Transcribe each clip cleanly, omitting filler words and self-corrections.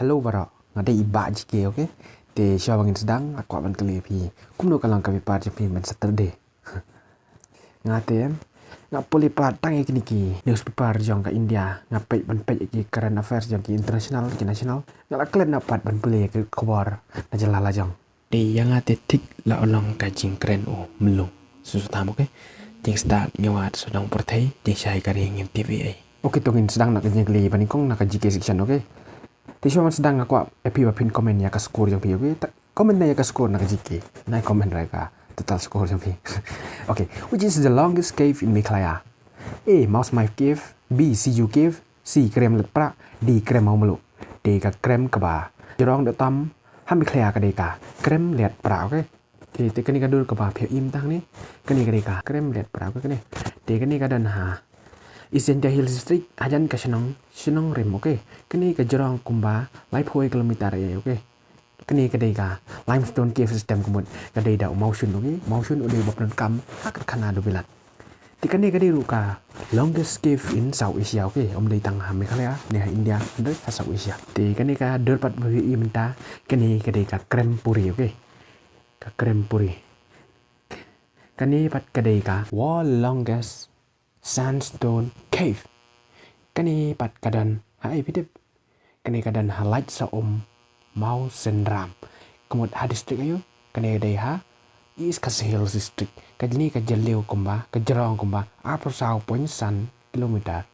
Hello bara, ngada iba jike oke. Te siya bangin sedang aku aban kali pi. Kumno kalang kami par pi men Saturday. Ngate em. Ngap poli par tang iki niki newspaper jong ka India ngapai ban pej iki current affairs jong ki international ki national. Ngala klen napat ban poli ke kabar na jalala jong. Te yang ate tik la olong ka jing keren o melung. Susu tam oke. Jing start nyawat sodong pertai jing syai kari ngin TVA. Oke tungin sedang nak jing kali banikong nak jike section oke. Tisyo man sedang aku epi bapin komen ya ka skor jang pi oke. Komen na ya ka skor nak jike. Na komen ra ka total skor jang pi. Okay, which is the longest cave in Meghalaya? A. Mouse Knife Cave. B. CU Cave. C. Krem Let Pra. D. Krem Mau Melu. D. Ka Krem Kaba. Jorong de tam ham Meghalaya ka de ka Krem Let Pra oke. Thì cái này cái đôi của bà phiêu im tăng này cái này cái đây cả krem liệt bảo cái này thì cái này cái đơn hà Essential Hill District ajan ka sinong rim oke cái này cái jorong kumba lai phoi kilometer ya oke cái này cái đây cả limestone cave system của mình cái đây đảo motion oke motion ở đây bọc đơn cam các khana do bilat thì cái này cái đây cả longest cave in South Asia oke om đây tăng ham Meghalaya này India đất South Asia thì cái này cái đơn pat bagi im ta cái này cái đây cả krem puri oke ka krem puri kani pat kadai ka world longest sandstone cave kani pat kadan hai pidip kani kadan highlight sa mau sendram kumut ha district ayo kani kadai ha East Khasi Hills district kajni ka jaleu kumba ka jarong kumba apa sau point san kilometer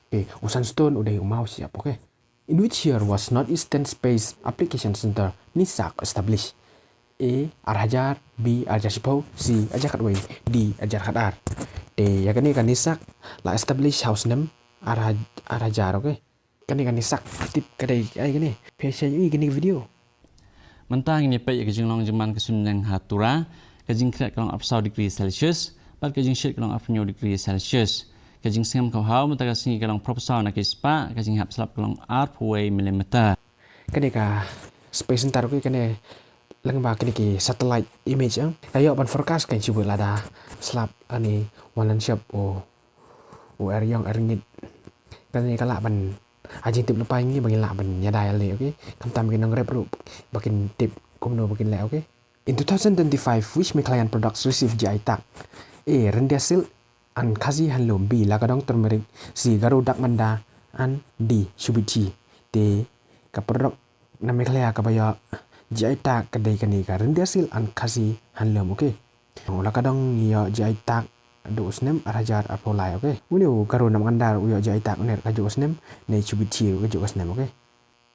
okay sandstone udai mau siap okay in which year was Northeastern Space Application Center NISAC established? A. Arhajar. B. Arjar Sipau. C. Ajar Katway. D. Ajar Kadar. D. Ya kani kan nisak la establish house name Arhajar oke. Kani kan nisak tip kadai ai kani. Page ini kini video. Mentang ini pay ke jinglong jaman ke sunyang hatura ke jing kret kalong apsau degree Celsius bat ke jing shit kalong apnyo degree Celsius ke jing singam kau hau mentang singi kalong proposal nak ispa ke jing hap selap kalong R/way millimeter. Kani ka space center oke kani lang ba kini ki satellite image ang ayo ban forecast kan cuba lada slap ani walan siap o aryong aringit kan ni kala ban ajing tip lepai ni bagi la ban nyadai le okay kam tam kin ngrep ru bakin tip komno bakin le okay in 2025 which Meghalaya products received GI tag? A. Rendia silk and Khasi handloom. B. Lakadong turmeric. C. Garudak manda and D. Shubiti. D. Ka produk na Meghalaya ka bayo GI tag kadai kani ka Rendia silk and Khasi handloom okay lakadong yo GI tag do usnem arajar apolai okay uni karo nam andar yo GI tag ner ka jo usnem ne Shubiti ka jo usnem okay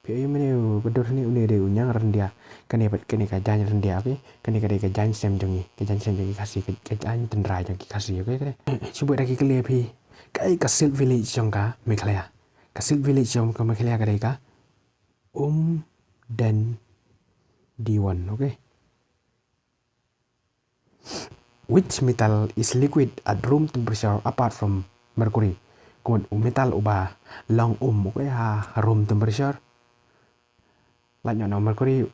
pi mene bedor ni uni de unyang Rendia kani pat kani ka jan Rendia okay kani ka de ka jan sem jongi ka jan sem jongi Khasi ka jan tendrai jongi Khasi okay kare cuba lagi clear pi kai ka silk village jong ka Meghalaya ka silk village jong ka Meghalaya ka de ka dan D1 okay which metal is liquid at room temperature apart from mercury kun metal uba long okay ha room temperature lanyo no mercury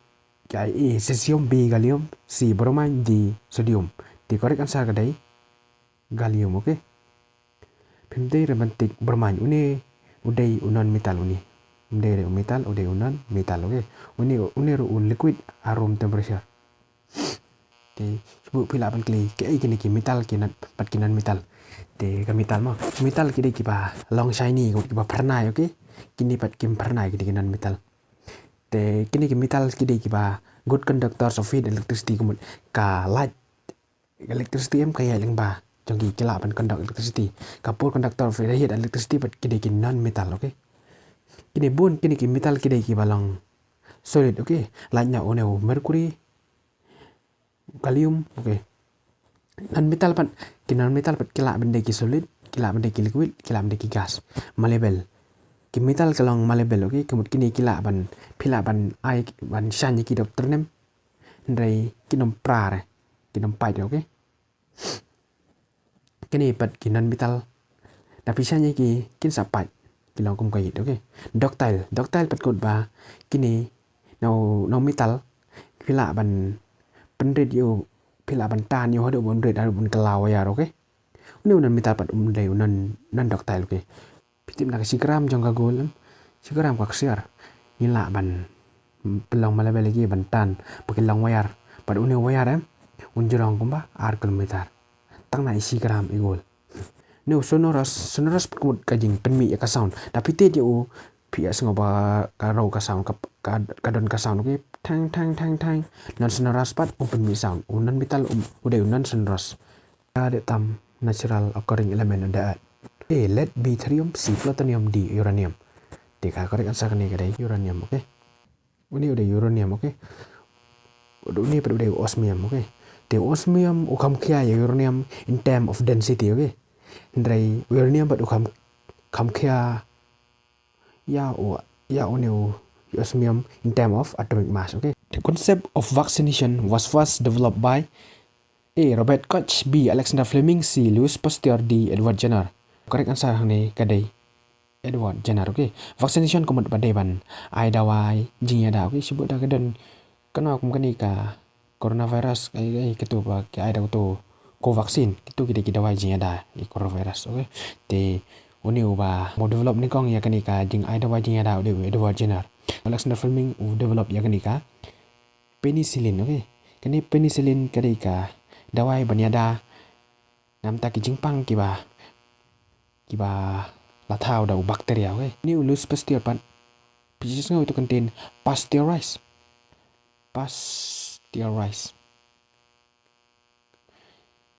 kai A cesium, B gallium, C bromine, D sodium. The correct answer kadai gallium okay pimdei romantic bromine uni udai unon metal uni dari metal udah unan metal okay uni ru liquid room temperature di sebut pila ban kli ke gini ki metal kinan pat kinan metal de ka metal mo metal ki de ki ba long shiny ki ba pernah okay kini pat kim pernah ki kinan metal de kini ki metal ki de ki ba good conductors of heat electricity kumut ka light electricity em kaya yang ba jong ki la ban conduct electricity ka poor conductor of heat electricity pat ki de ki non metal okay kini bun kini ki metal ki dai ki balang solid okay lanya oneu mercury gallium okay non metal pat kinan metal pat kila benda ki solid kila benda ki liquid kila benda ki gas malleable ki metal kalong malleable okay kemut kini kila ban pila ban ai ban shany ki doktor nem ndai kinom prare kinom pai okay kini pat kinan metal tapi shany ki kin sapai kilang kum kait okay ductile pat kod ba kini no metal pila ban penred yo pila ban tan yo hado bon red hado bon kelaw ya okay unan metal pat dai unan nan ductile okay pitim nak sigram jong ka gol sigram ka ksiar ngila ban pelang malabel lagi bantan pakai long wayar pada uni wayar unjurang kumba kilometer tang na isi gram igol no sonoras kemud kajing penmi ya ka sound tapi te dia PS ngoba ka raw ka sound ka don ka sound okay tang non sonoras pat penmi sound unan vital udah unan sonoras ada tam natural occurring element ada lead b thorium c plutonium d uranium Deka korek answer ni kadai uranium okay. Ini udah uranium okay. Ini pada udah osmium okay. The osmium ukam kia ya uranium in term of density okay. Ndrai uranium pada ukam kia ya osmium in term of atomic mass okay. The concept of vaccination was first developed by A. Robert Koch, B. Alexander Fleming, C. Louis Pasteur, D. Edward Jenner. Korek answer ni kadai Edward Jenner okay. Vaccination komod padeban ai dawai jingya da okay sebut dah kedan kena kum kani ka coronavirus ai ketu ba ki ai da to ko vaksin kitu kita dawai jingya da i coronavirus okay. Te oni uba mo develop ni kong ya kani ka jing ai dawai jingya da de Edward Jenner. Alexander Fleming develop ya kani ka penicillin okay. Kani penicillin kani ka dawai banyada nam ta ki jingpang ki ba latau da bacteria okay. Ni Louis Pasteur pan species itu contain pasteurized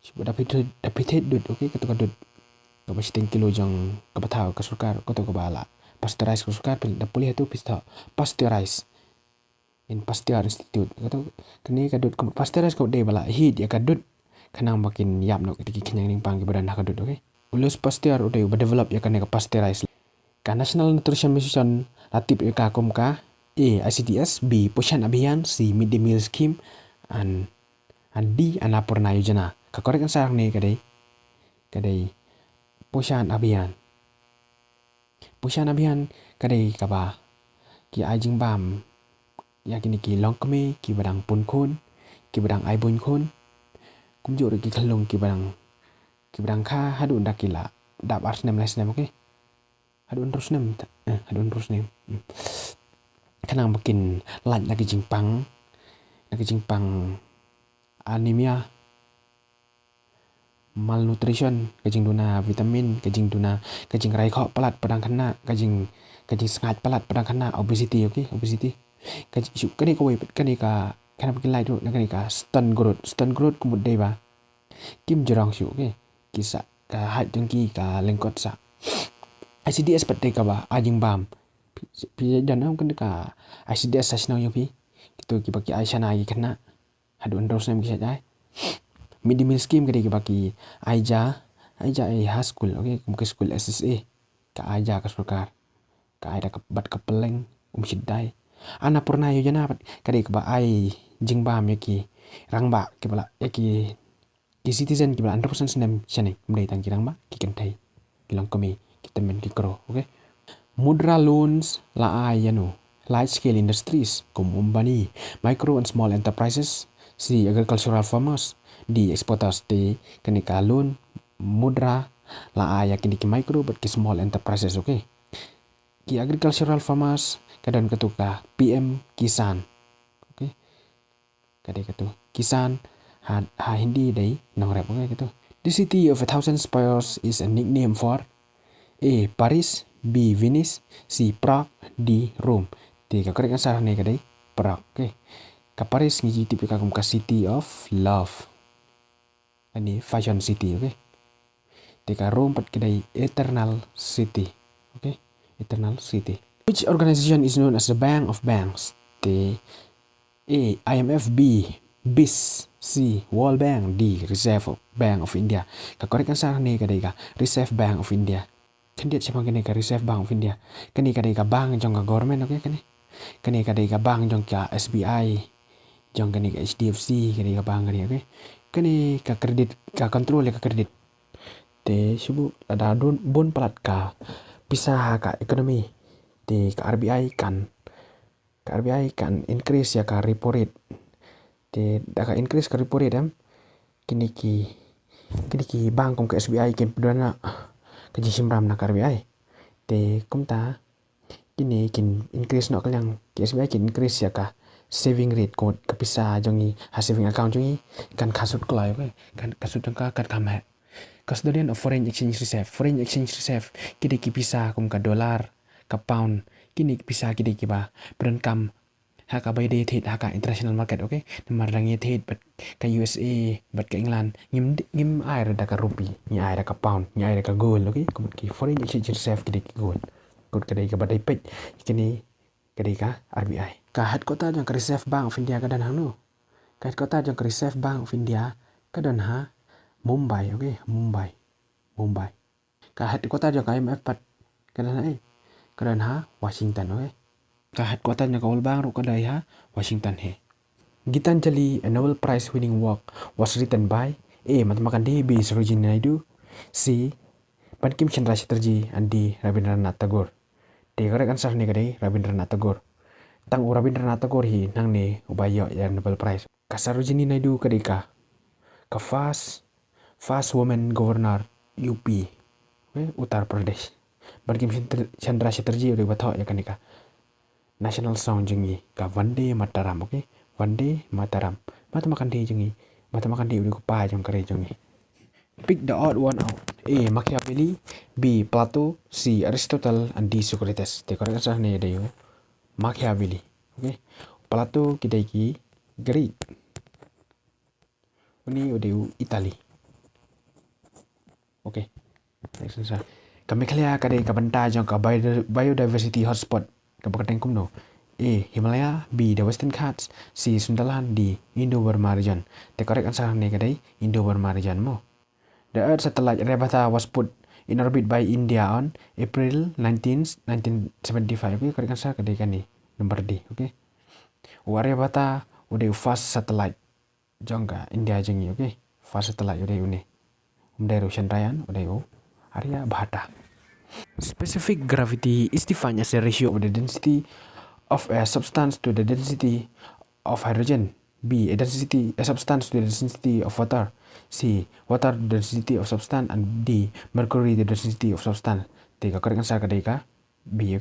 sebab dapat dud okay ketuk dud kapasitas kilo jang kapatau ka surkar ko to ko bala pasteurized ko surkar da pulih tu pista pasteurized in Pasteur Institute kata kini kadut pasteurized ko de bala heat ya kadut kanang makin yap no ketiki kenyang ning pang badan kadut okay. Louis Pasteur udah develop ya kan pasteurized ka National Nutrition Mission latip ka kum ka A. ICDS, B. Poshan Abhiyan, C. Mid Day Meal Scheme and D. Annapurna Yojana. Ka korek answer ni kadai Poshan Abhiyan kadai ka ba ki ajing bam ya kini ki longkme ki badang pun khon ki badang ai bun khon kum jo ki khalung ki badang kha hadun dakila dap arsnem lesnem okay. Hadun terus nem kanang makin lan lagi jingpang anemia malnutrition kajing duna vitamin kajing rai kho palat padang khana kajing sangat palat padang khana obesity okay obesity kani ko kani ka kana makin lai tu kani ka stunt growth kumud dei ba kim jorang shu okay kisa ka hat jengki ka lengkot sa ICDS pat dei ka ba ajing bam pi janam kan ka ICDS sasnau yo pi kitu ki baki aishana gi kana hadun terus nem ki sajai mid day meal scheme kadi ki baki aija high school okay kum ke school SSA ka aija ka surkar ka aida ka bat ka peleng sidai Annapurna Yojana kadi ka ba ai jingbam yaki rangba ki bala yaki ki citizen ki bala 100% nem chane mdei tang kirang ba ki kentai kilang kami kita men ki kro okay. Mudra loans la ayano large scale industries company micro and small enterprises C. Agricultural farmers D. Exporters D. Kenika loan mudra la aya kini ki micro but ki small enterprises okay. Ki agricultural farmers kadang ketuka PM Kisan okay. Kadang ketu Kisan ha hindi dai nong rap okay gitu. The city of 1,000 spires is a nickname for A. Paris B. Venice C. Prague D. Rome. Tiga korek answer ni kadai Prague okay. Ka Paris ngi tipe ka kum ka city of love ani fashion city okay. Tiga Rome pat kadai eternal city okay. Eternal city. Which organization is known as the Bank of Banks? The A. IMF B. BIS C. World Bank D. Reserve Bank of India. Ka korek answer ni kadai ka Reserve Bank of India. Kan dia siapa kani ka Reserve Bank of India. Kani kadai ka bank jong ka government okay kani kadai ka bank jong ka SBI jong kani ka HDFC kani ka bank kani okay. Kani ka kredit ka control ka kredit. Te subu ada bon palat ka pisah ka ekonomi. Te ka RBI kan increase ya ka repo rate. Te da ka increase ka repo rate kini ki bank kong ka SBI ke dana kaji simram na RBI te kumta kini kin increase nok kalyang KSBI kin increase ya ka saving rate ko kapisa jongi saving account jongi kan kasut kelai kan kasut jangka kan kamai custodian of foreign exchange reserve kini kipisa kum ka dollar ka pound kini kipisa kini kiba perenkam haka by day thit haka international market namar rangi thit but ka USA but ka England ngim ai da ka rupi ni ai da ka pound ni ai da ka gold kum ki foreign exchange reserve kini ki gold kut kadai ka badai pet kini kadai ka RBI ka headquarter jang ka reserve bank of India ka dan hanu ka headquarter jang ka reserve bank of India ka dan ha Mumbai Mumbai ka headquarter jang ka IMF pat ka dan ha Washington ka headquarter jang ka World Bank ru ka dai ha Washington he Gitanjali, a Nobel Prize winning work, was written by A. Mahatma Gandhi, B. Sarojini Naidu, C. Bankim Chandra Chatterjee, and D. Rabindranath Tagore. The correct answer ni kadai Rabindranath Tagore. Tang Rabindranath Tagore hi nang ni ubayo ya Nobel Prize. Ka Sarojini Naidu kadai ka first woman governor UP, Uttar Pradesh. Bankim Chandra Chatterjee udah bathok ya kanika. National song jengi ka Vande Mataram, Vande Mataram. Mahatma Gandhi jengi. Mahatma Gandhi udah kupai jong kare jengi. Pick the odd one out. A. Machiavelli, B. Plato, C. Aristotle, and D. Socrates. The correct answer ni ada Machiavelli. Plato kidai ki Greek. Ini udah Italy. Next answer. Ka Meghalaya kadai ka banta jong ka biodiversity hotspot. Ka bakateng kumno. A. Himalaya, B. The Western Ghats, C. Sundaland, D. Indo-Burma region. The correct answer ni kadai Indo-Burma region mo. The Earth satellite Aryabhata was put in orbit by India on April 19, 1975. Correct answer kadai kan ni number D. Aryabhata udah fast satellite jongga India jengi. Fast satellite udah une. Umdai Chandrayaan udah Aryabhata. Specific gravity is defined as a ratio of the density of a substance to the density of hydrogen. B. A substance to the density of water. C. Water to the density of substance. And D. Mercury to the density of substance. Tiga correct answer kadai ka B.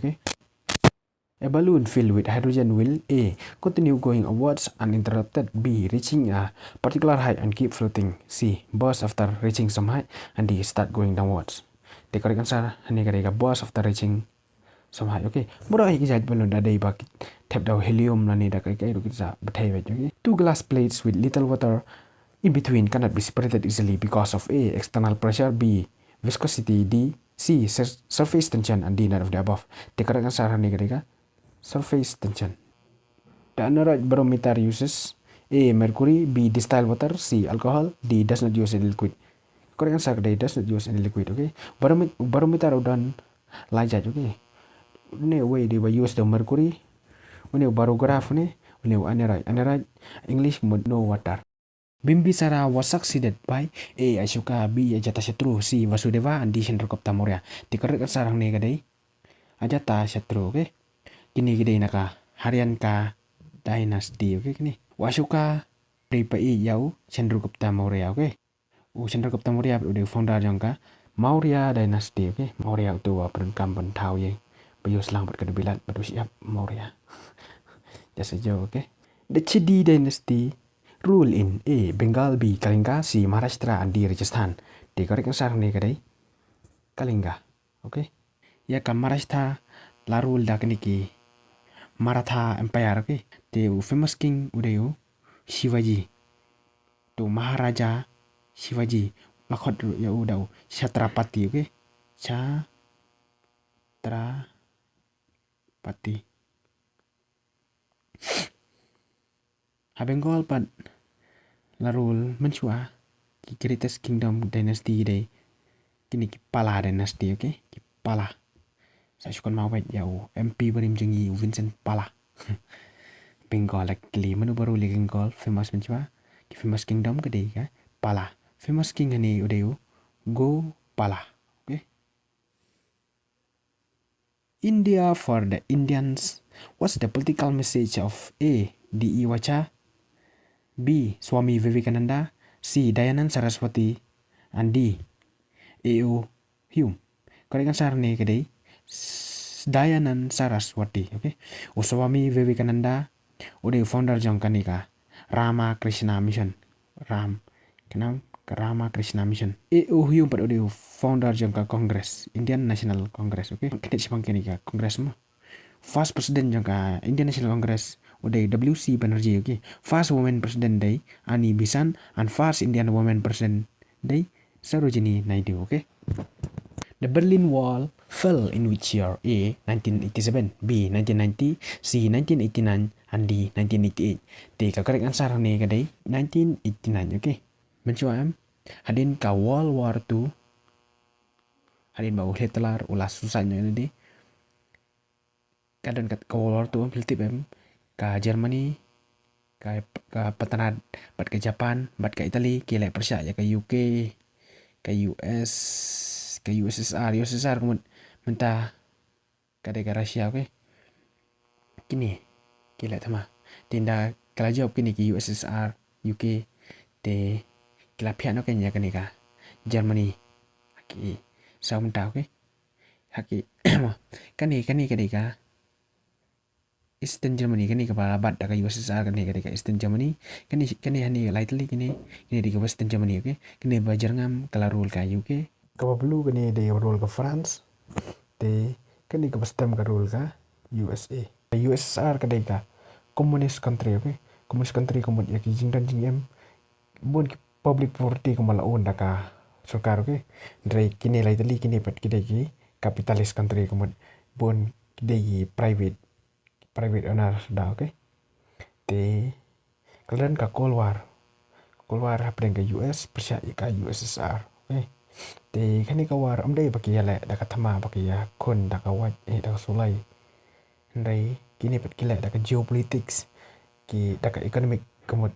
A balloon filled with hydrogen will A. Continue going upwards uninterrupted. B. Reaching a particular height and keep floating. C. Burst after reaching some height. And D. Start going downwards. The correct answer ni kadai ka burst after reaching some height. Murah hi kijat balloon da dai ba tap daw helium na ni da kai ru kitsa bathai ba. Two glass plates with little water in between cannot be separated easily because of A. External pressure, B. Viscosity, D. C. Surface tension, and D. None of the above. The correct answer ni kadai ka surface tension. The aneroid barometer uses A. Mercury, B. Distilled water, C. Alcohol, D. Does not use any liquid. Correct answer kadai does not use any liquid. Barometer udan lajat. Ni way they were use the mercury. When you barograph ni, when you aneroid English mode no water. Bimbisara was succeeded by A. Ashoka, B. Ajatasatru, C. Vasudeva, and D. Chandragupta Maurya. The correct answer ni kadai Ajatasatru. Kini kadai naka harian ka dynasty. Kini Ashoka pripai yau Chandragupta Maurya. Chandragupta Maurya udah founder jangka Maurya dynasty. Maurya tu perenkam pentau ye. Bayus lang berkedebilan pada siap Maurya. Just saja. The Chedi dynasty rule in A. Bengal, B. Kalinga, C. Maharashtra, and D. Rajasthan. The correct answer ni kadai Kalinga. Ya ka Maharashtra la rule da kaniki Maratha Empire. The famous king udayu Shivaji. Tu Maharaja Shivaji. Lakot ya udau Chhatrapati. Chhatrapati. Bengal pad la rule menchua ki greatest kingdom dynasty day kini ki Pala dynasty. Ki Pala sa sukon mawet yau MP berim jengi Vincent Pala. Bengal actually manu baru li Bengal famous menchua ki famous kingdom kadai ka Pala. Famous king ani udayu Go Pala. India for the Indians. What's the political message of A. D.E. Wacha, B. Swami Vivekananda, C. Dayanand Saraswati, and D. A.O. Hume. Correct answer ni kadai Dayanand Saraswati, okay. Swami Vivekananda, udah founder jangka nikah Rama Krishna Mission, Rama Krishna Mission. Huyung pada udah founder jangka Congress, Indian National Congress, okay. Kita cuma nikah Congress mah. First President jangka Indian National Congress, udah WC Banerjee, okay. First Woman President day Ani Bisan, and first Indian Woman President day Sarojini Naidu, okay. The Berlin Wall fell in which year? A. 1987, B. 1990, C. 1989, and D. 1988. The correct answer ni kadai 1989. Okay. Mencuam hadin ka World War II. Hadin bau Hitler ulas susahnya ni. Kadang kat ka World War II pilih tip ka Germany, ka petanad, bat ka Japan, bat ka Italy, kila Persia ya ka UK, ka US, ka USSR kemudian mentah kadai ka Rusia, okay. Kini kila tama tinda kala jawab kini ki USSR UK te kila pihak no kenya kani ka Germany haki sao mentah, okay. Haki kani kadai ka Eastern Germany kani ka balabat da ka USSR kani kadai ka Eastern Germany kani hani lightly kini di ka Western Germany, okay. Kini bajar ngam kala rule ka UK ka blue kani di rule ka France te kani ka Western ka rule ka USA. USSR kadai ka communist country, okay. Communist country kemudian ki jingdan jingem bun public property kemalaun da ka sarkar, okay. Dari kini lightly kini pat kidai ki capitalist country kemudian bun kidai private owner da, okay. Te kalian ka Cold War hapden ka US Persia ka USSR, okay. Te kani ka war amdai baki yale da ka thama baki ya kun da ka wat da ka sulai ndai kini pat kila da ka geopolitics ki da ka economic kemud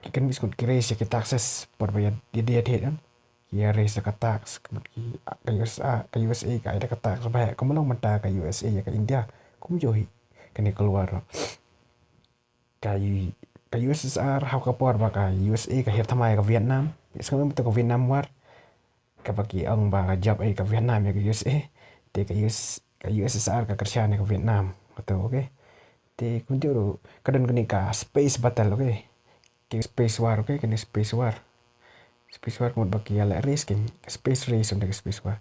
economic skut ki raise ki taxes por bayar dia kan ki raise ka tax kemud ki ka USA ka da ka tax ba kemulong mata ka USA ya ka India kum johi kani keluar ka USSR hau ka por ba ka USA ka hirtamai ka Vietnam sekarang betul ka Vietnam war ka bagi ang ba ka job ka Vietnam ya ka USA te ka USSR ka kerjaan ka Vietnam betul, okay. Te kunjuru kadang kini ka space battle, okay. Kini space war, okay. Kini space war kemudian bagi ala race kini space race untuk space war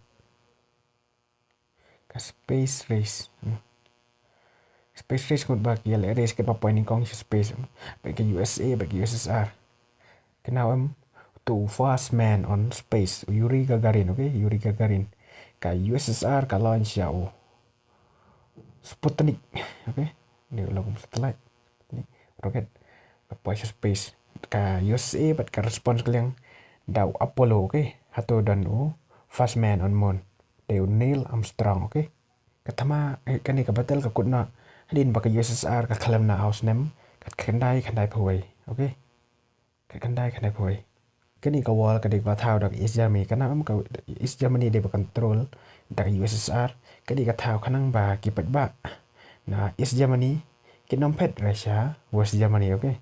ka space race kemudian bagi ala race ke apa ini kong space bagi USA bagi USSR kenapa to first man on space Yuri Gagarin, okay. Yuri Gagarin ka USSR ka launch jauh Sputnik, okay. Ni ulang satellite ni roket apa space ka USA bat ka response kalian daw Apollo, okay. Hato dan first man on moon daw Neil Armstrong, okay. Katama kani ka battle ka kutna hadin baka USSR ka kalam na house nem kat kandai phawai, okay. Kat kandai phawai kani ka wall ka dik ba thau dak East Germany kana ka East Germany de ba control dak USSR kani ka thau kanang ba kipat ba na East Germany kinom pet Russia West Germany, okay.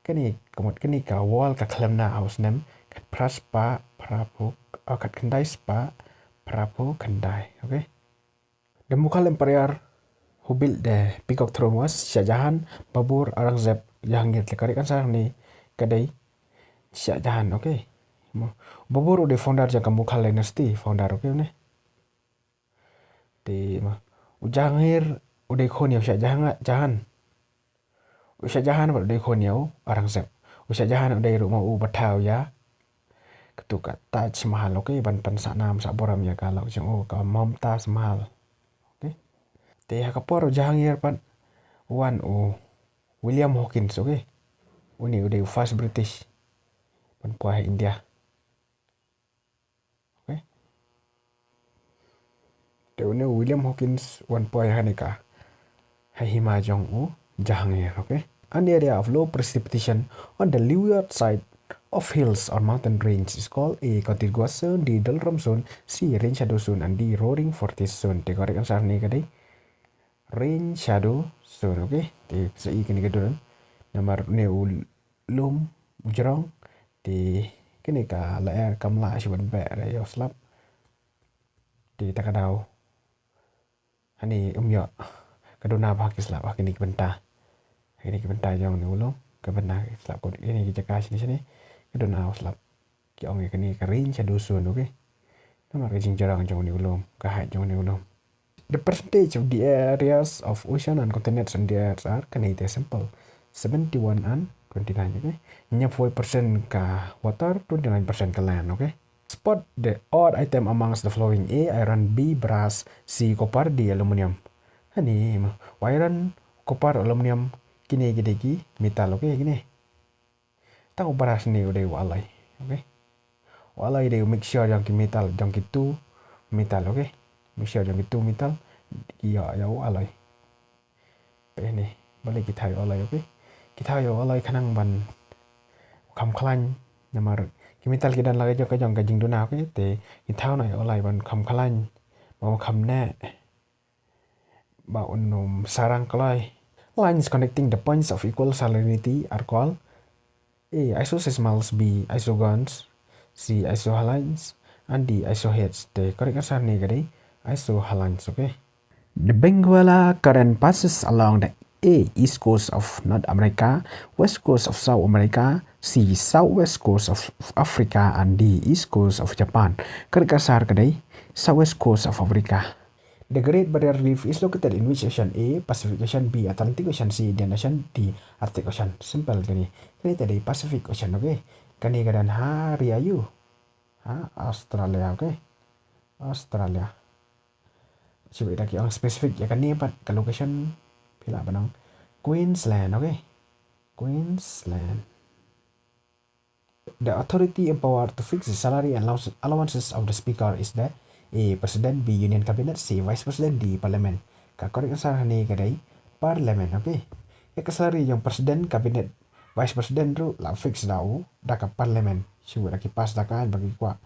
Kani ka wall ka kalam na house nem kat praspa prapu kat kandai spa prapu kandai, okay. The Mughal Empire who built the Peacock Throne was Shah Jahan, Babur, Aurangzeb, Jahangir. Lekari kan sarang ni kadai Shah Jahan, okay. Babur udah founder jangka Mughal Dynasty, founder, okay ne. Di Jahangir udah ikon ya Shah Jahan udah ikon ya Aurangzeb. Shah Jahan udah rumah batau ya ketukat Taj Mahal, okay. Ban sanam sak boram ya kalau jeng ka Mumtaz Mahal, okay. Te hakapor Jahangir pan wan William Hawkins, okay. Uni udah first British pan puah India, okay. Te uni William Hawkins wan puah hanika hima jong Jahangir, okay. An area of low precipitation on the leeward side of hills or mountain range is called A. Contiguous zone, D. Doldrum zone, C. Rain shadow zone, and D. Roaring Forties zone. Te korek answer ni kadai rain shadow zone, okay. Te sa kini kedua nomor ni lum ujrong di kini ka laer kamla syuban ba ya slap di takadau Hani yo kaduna bah ki slap kini ki benta. Kini ki benta jong ni ulum ke bena slap ko ini ki jaka sini kaduna slap ki ong kini ka rin cha dusun okay. Nama ka jing jarang jong ni ulum ka hai jong ni ulum. The percentage of the areas of ocean and continents and the earth are Canada simple 71 and 29 okay. Nya 4% ka water, 29% ka land okay. Spot the odd item amongst the following: A. Iron, B. Brass, C. Copper, D. Aluminium. Hani iron, copper, aluminium kini ki metal okay gini. Tahu brass ni udah walai okay. Walai dia mixture yang ki metal yang itu metal okay. Mixture yang itu metal kia ya walai. Ini boleh kita walai okay. Kita walai kanang ban kam klan nyamar ki metal ki dan lagi jo ka jong ka jing duna okay te kita na walai ban kam klan mau kam ne ba unum sarang kalai. Lines connecting the points of equal salinity are called A. Isoseismals, B. Isogons, C. Isohalides, and D. Isoheads. The correct answer ni gadi isohalides. Okay. The Benguela current passes along the A. East coast of North America, West coast of South America, C. Southwest coast of Africa, and D. East coast of Japan. Correct answer gadi Southwest coast of Africa. The Great Barrier Reef is located in which ocean? A. Pacific Ocean, B. Atlantic Ocean, C. Indian Ocean, D. Arctic Ocean. Simple gini. Ini tadi Pacific Ocean, okay? Kani gadan hari ayu. Australia, okay? Australia. Coba kita yang spesifik ya kan ni empat ke location pila benang Queensland, okay? Queensland. The authority empowered to fix the salary and allowances of the speaker is the A. President, B. Union Cabinet, C. Vice President, D. Parliament. Correct answer ni kadai Parliament, okay? Ya salary yang President, Cabinet, Vice President tu lah fix dah ka Parliament. Siwa dah kipas dah kan bagi kuat.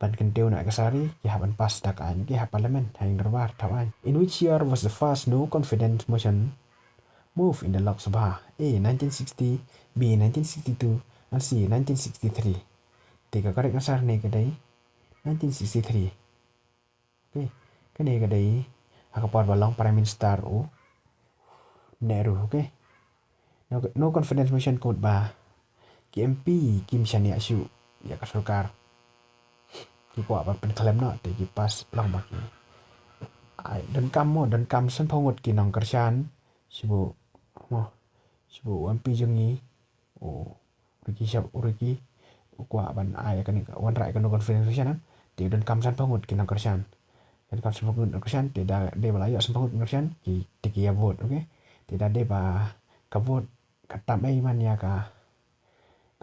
Ban kentiu nak salary ya ban pas dah kan ki ha Parliament hang derbar tawan. In which year was the first no confidence motion move in the Lok Sabha? A. 1960, B. 1962, and C. 1963. Tiga correct answer ni kadai 1963. Okay. Kani kadai akapar balong Prime Minister Nehru, okay. No confidence motion code ba ki MP Kim Shani Asu ya ka sarkar ki kwa ba pen kalem no te ki pas lang ba ki ai dan kam san phongot ki nong kersan sibu MP jengi riki siap uriki kwa ban ai kan wan rai kan no confidence motion te dan kam san phongot ki nong kersan dan kam san phongot kersan te da de bala ya san phongot kersan ki te ki ya vote okay te da de ba ka vote katam ai man ya ka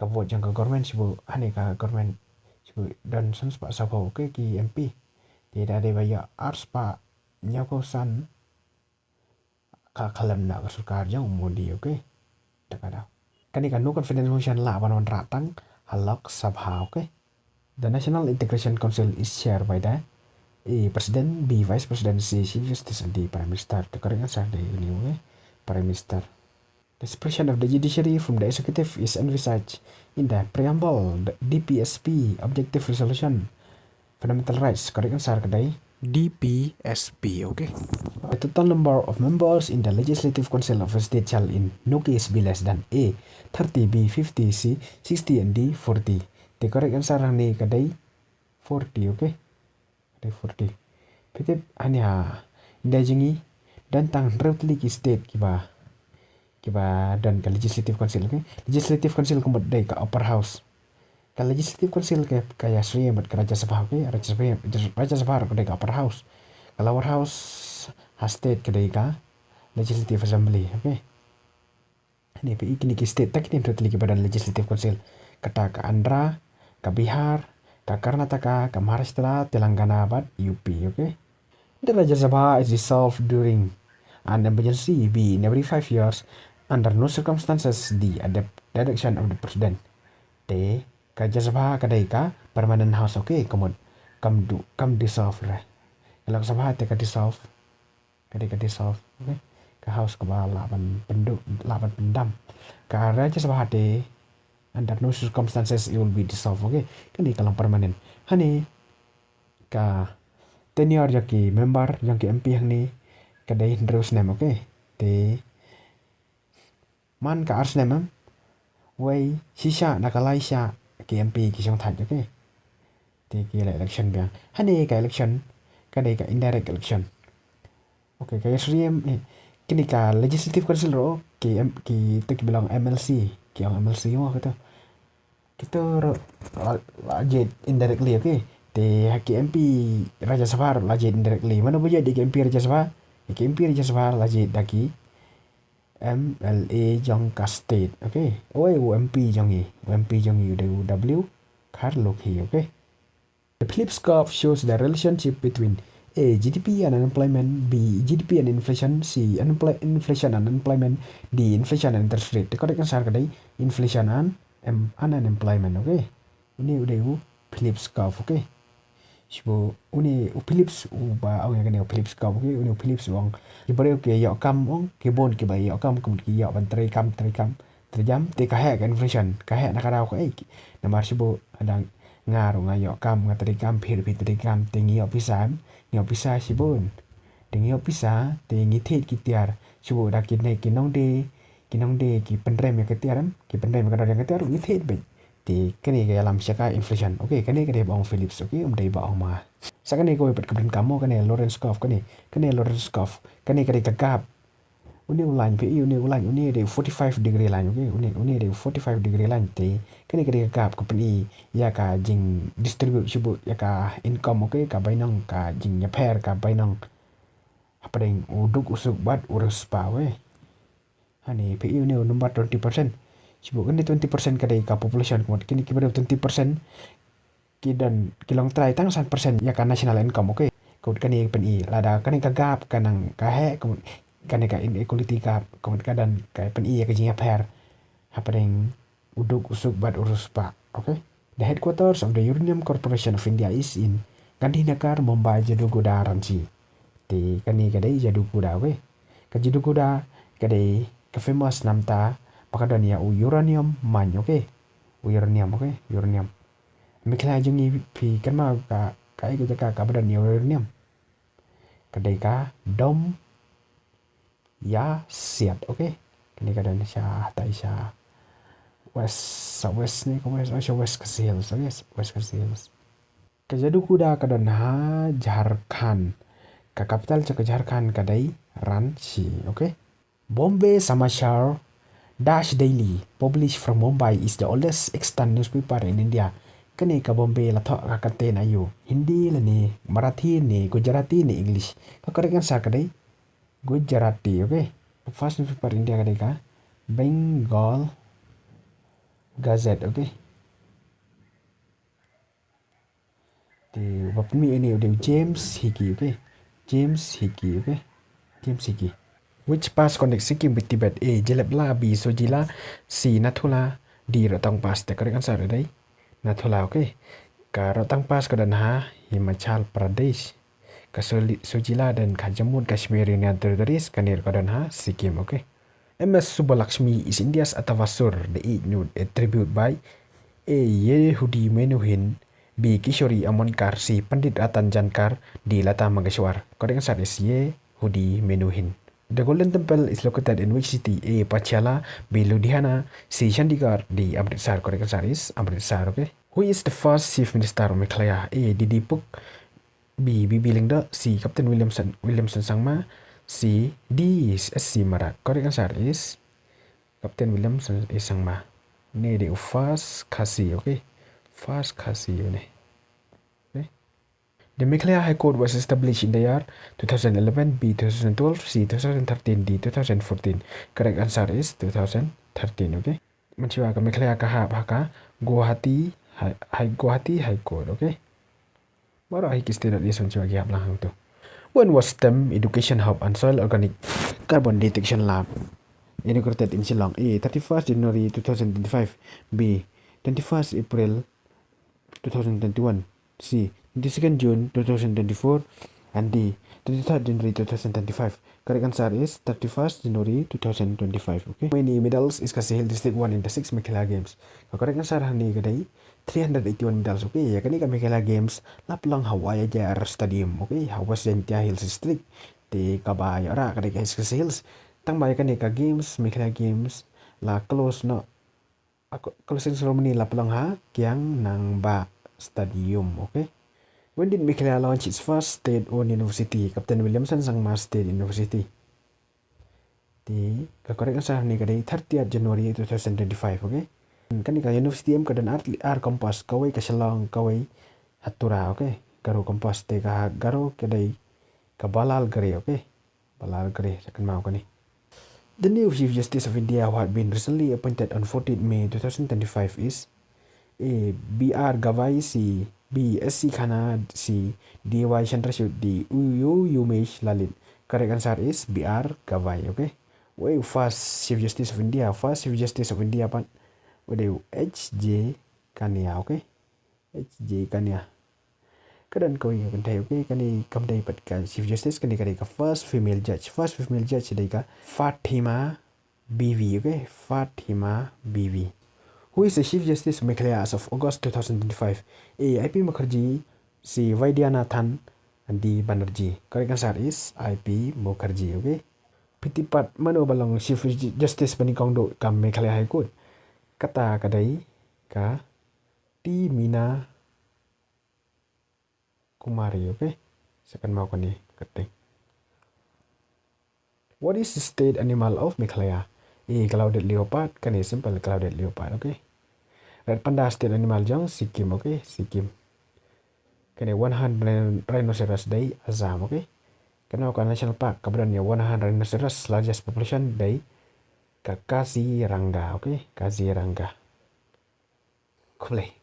vote yang ka government sibu hani ka government sibu dan san pa sa pho ke ki MP te da de ba ya ars pa nya ko san ka kalam na ka sarkar jang modi okay takada kani ka no confidence motion la ban ratang halak sabha okay. The National Integration Council is chaired by the A. President, B. Vice President, C. Chief Justice, and D. Prime Minister. The correct answer ini okay. Prime Minister. The separation of the judiciary from the executive is envisaged in the preamble, the DPSP, Objective Resolution, Fundamental Rights. Correct answer kadai DPSP, okay. The total number of members in the Legislative Council of a state shall in no case be less than A. 30, B. 50, C. 60, and D. 40. The correct answer ni kadai 40, okay. Kadai 40. Petip hanya indajengi dan tang relatively ki state kiba dan ke Legislative Council, okay. Legislative Council kumot day ka upper house. Ka Legislative Council kaya Sri mat ka Raja Sabha, okay. Raja Sabha ka day ka upper house. Ka lower house ha state ka day ka Legislative Assembly, okay. Ni pe ikini ki state tak ni relatively ki badan Legislative Council. Kata ka Andhra, ka Bihar, ka Karnataka, ka Maharashtra, Telangana, but UP, okay. The Raja Sabha is dissolved during an emergency, B. in every 5 years, under no circumstances, D. at the direction of the President. T. Raja Sabha kadai ka permanent house, okay. Come dissolve lah. Kalau Sabha te ka dissolve, kadai ka dissolve, okay. Ka house ka ba laban pendam. Ka Raja Sabha te under no circumstances it will be dissolved, okay. Kani kalau permanent. Hani ka tenure yang ki member yang ki MP yang ni kadai terus nem, okay? Te man ka ars nem way shisha nakalaisha KMP ki song thaj, okay? Te ki election biang. Hane ka election kadai ka indirect election. Okay, ka SRM kini ka legislative council ro ki tu ki bilang MLC, ki ang MLC mo kata. Kita lajit indirectly, okay? Te KMP Raja Sabha lajit indirectly. Mana boleh di KMP Raja Sabha? KMP Raja Sabha lajit daki MLA Jongka State, okay? Oi UMP Jongi, UMP Jongi UW Karlok hi, okay? The Phillips curve shows the relationship between A. GDP and unemployment, B. GDP and inflation, C. Inflation and unemployment, D. Inflation and interest rate. The correct answer kadai inflation and unemployment, okay? Ini udah Phillips curve, okay? Sibo uni Phillips ba au yang kena Phillips curve, okay? Uni Phillips wong ibarat ke yok kam wong ke bon ke bai yok kam ke yok ban teri kam terjam te kahek inflation kahek nakarau ko namar sibo adang ngaru ngayok kam ngateri kam phir teri kam te ngi opisa sibon te ngi opisa te ngi thet ki tiar sibo da kinong de ki pendrem ya ketiaram ki pendrem ka da ketiar ngi thet be te kene ke alam syaka inflation, okay? Kene ke bang Phillips, okay? Dei ba ma sakane ko ipat kabin kamo kene Lawrence curve kene Lawrence curve kene ke gagap uni ulan pi uni ulan uni de 45 degree line, okay? Uni de 45 degree line te kene ke gagap ko pi ya ka jing distribute sibu ya ka income, okay? Ka bainang ka jing ya pair ka bainang apa ding uduk usuk bat urus pa we hani pi uni number 20%. Sibu kan 20% kadai ka population ko kini kibare 20% kidan kilong try tang 1% ya ka national income, okay? Kau kan ni pen lada kan ka gap kanang ka he kan ka inequality gap kau kadan ka pen ya ka jinga pair apa ding uduk usuk bat urus pa, okay? The headquarters of the Uranium Corporation of India is in Gandhinagar, Mumbai, Jadugoda, Ranchi. Te kan ni kadai Jadugoda, okay? Ka Jadugoda kadai ka famous namta pakadon ya uranium man, okay? Uranium, okay? Uranium. Meghalaya jungi pi kan ma ka kita ka badan uranium. Kadai ka dom ya siat, okay? Kini kadan sya tai sya west ni ko west Kasils, okay? West Kasils. Ka Jadugoda kadon ha Jharkhand. Ka capital cha Jharkhand kadai Ranchi, okay? Bombay Samachar Dash Daily, published from Mumbai, is the oldest extant newspaper in India. Kene ka Bombay la tho ka kate na yu Hindi la ni Marathi ni Gujarati ni English. Ka correct answer kadai Gujarati, okay? First newspaper India kadai ka Bengal Gazette, okay? Di bapmi ini udah James Hickey, okay? James Hickey, okay? James Hickey. Which pass connects Sikkim with Tibet? A. Jelapla, B. Sojila, C. Nathula, D. Rotang Pass. The correct answer today Nathula, okay? Ka Rotang Pass ka dan ha Himachal Pradesh. Ka Sojila dan ka Jammu and Kashmir Union Territories ka nir ka dan ha Sikkim, okay? MS Subbulakshmi is India's Atavasur, the eighth nude, a tribute by A. Yehudi Menuhin, B. Kishori Amonkar, C. Pandit Ratan Jankar, D. Lata Mangeshwar. Correct answer is Yehudi Menuhin. The Golden Temple is located in which city? A. Patiala, B. Ludhiana, C. Chandigarh, D. Amritsar. Correct answer is Amritsar, okay? Who is the first Chief Minister of Meghalaya? A. D. Puk, B. B. Lingda, C. Captain Williamson Sangma, C. D. S.C. Marak. Correct answer is Captain Williamson Sangma. Ini di first Khasi, okay? First Khasi ini. The Meghalaya High Court was established in the year 2011, B. 2012, C. 2013, D. 2014. Correct answer is 2013, okay? Menciwa ka Meghalaya ka Guwahati High Court, okay? Baru ahi kistira dia menciwa ki hap lang tu. When was STEM Education Hub and Soil Organic Carbon Detection Lab inaugurated in Shillong? A. 31st January 2025, B. 21st April 2021, C. 22nd June 2024, and D. 23rd January 2025. Correct answer is 31st January 2025. Okay. Many medals is Kasihil District 1 in the 6 Meghalaya Games. Correct answer hani kadai 381 medals. Okay. Ya kani ka Meghalaya Games laplang Hawaii Jar Stadium. Okay. Hawas Jaya Hills District Di kabay ora kadai ka hills. Tang bay kan ka games, Meghalaya games la close no. Closing ceremony la pelang ha kiang nang ba stadium, okay? When did Meghalaya launch its first state-owned university? Captain Williamson sang Mars State University. Di correct answer ni kadai 30th January 2025, okay? Kan ka university em kadan art kompas kawai ka Shillong kawai hatura, okay? Garo kompas te ka garo kadai ka balal gare, okay? Balal gare sakan mau kani. The new Chief Justice of India who had been recently appointed on 14 May 2025 is A. B.R. Gavai C. B. S.C. Khanna C. D.Y. Chandrachud D. U. Umesh Lalit. Correct answer is B.R. Gavai, okay? Why first Chief Justice of India? First Chief Justice of India pan H.J. Kania, okay? H.J. Kania. Kadan ko yung kantay, okay? Kani kamday pat ka Chief Justice kani kani ka first female judge day ka Fatima BV, okay? Fatima BV. Who is the Chief Justice of Meghalaya as of August 2025? A. I.P. Mukherjee, C. Vaidyanathan, and D. Banerjee. Correct answer is I.P. Mukherjee, okay? Pitipat mano balong Chief Justice panikong do ka Meghalaya High Court. Kata kadai ka T. Mina Kumari, okay? Second mau kani keting. What is the state animal of Meghalaya? A. Clouded leopard, kani simple clouded leopard, okay? Red panda state animal jang Sikkim, okay? Sikkim. Kani 100 rhinoceros day Assam, okay? Kana ka national park kabran ya 100 rhinoceros largest population day ka Kaziranga, okay? Kaziranga. Kulay.